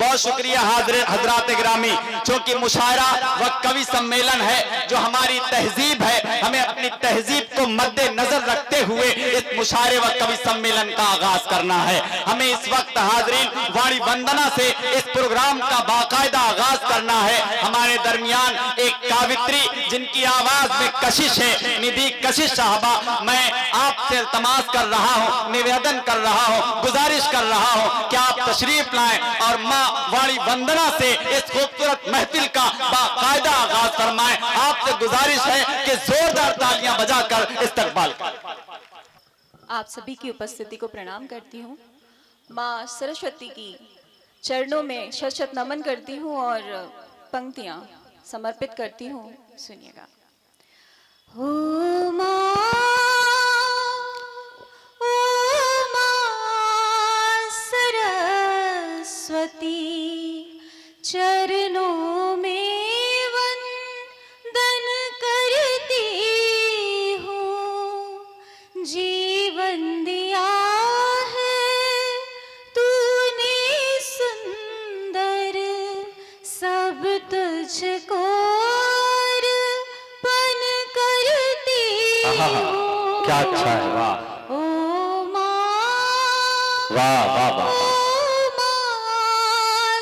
बहुत शुक्रिया हजरात गिरामी, चूंकि मुशायरा व कवि सम्मेलन है जो हमारी तहजीब है, हमें अपनी तहजीब को मद्देनजर रखते हुए इस मुशायरे व कवि सम्मेलन का आगाज करना है। हमें इस वक्त हाजरीन वाणी वंदना से इस प्रोग्राम का बाकायदा आगाज करना है। हमारे दरमियान एक कावित्री जिनकी आवाज में कशिश है, निधि कशिश साहबा, मैं आपसे इल्तमास कर रहा हूँ, निवेदन कर रहा हूँ, गुजारिश कर रहा हूँ कि आप तशरीफ लाएं और माँ वाणी वंदना से इस खूबसूरत महफिल का बाकायदा आगाज फरमाएं। आपसे गुजारिश है कि जोरदार तालियां बजाकर इस्तकबाल करें। आप सभी की उपस्थिति को प्रणाम करती हूँ। माँ सरस्वती की चरणों में शत शत नमन करती हूँ और पंक्तियाँ समर्पित करती हूँ। सुनिएगा। हो माँ, ओ माँ सरस्वती, चरणों में वंदन करती हूँ। जीवन दिया है तूने सुंदर, सब तुझको अर्पण करती हूँ। क्या अच्छा है, वाह ओ माँ, वाह वाह वाह, ओ माँ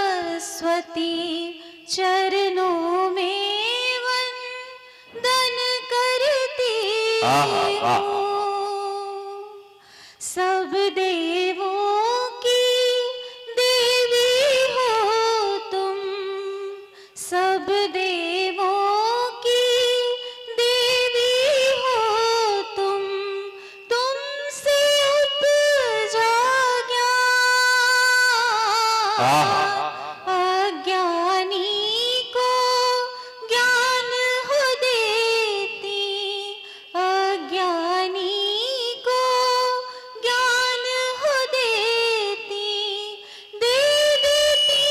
सरस्वती, चरणों में वंदन करती हूँ। सब देवों की देवी हो तुम, सब देवों की देवी हो तुम, तुमसे उपजा ज्ञान, अज्ञानी को ज्ञान हो देती, अज्ञानी को ज्ञान हो देती, दे देती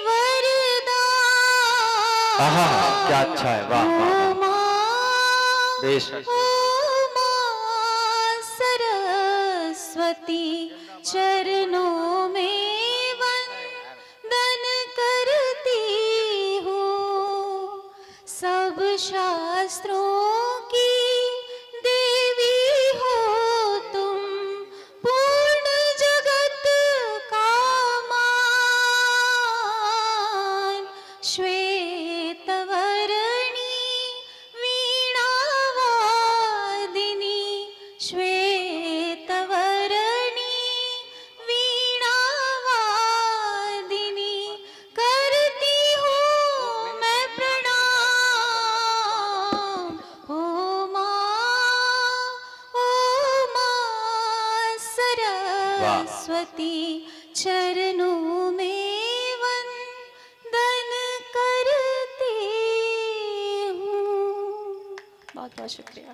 वरदान। क्या अच्छा है, वाह वाह वाह, बेशक। ओ माँ सरस्वती, चरणों में वंदन करती हूँ। सब शास्त्रों की देवी हो तुम, पूर्ण जगत का मान, श्वेत वर्णी वीणा वादिनी, श्वेत वर्णी वीणा वादिनी, करती हूँ मैं प्रणाम। ओ माँ सरस्वती, चरणों में वंदन करती हूँ। बहुत बहुत शुक्रिया।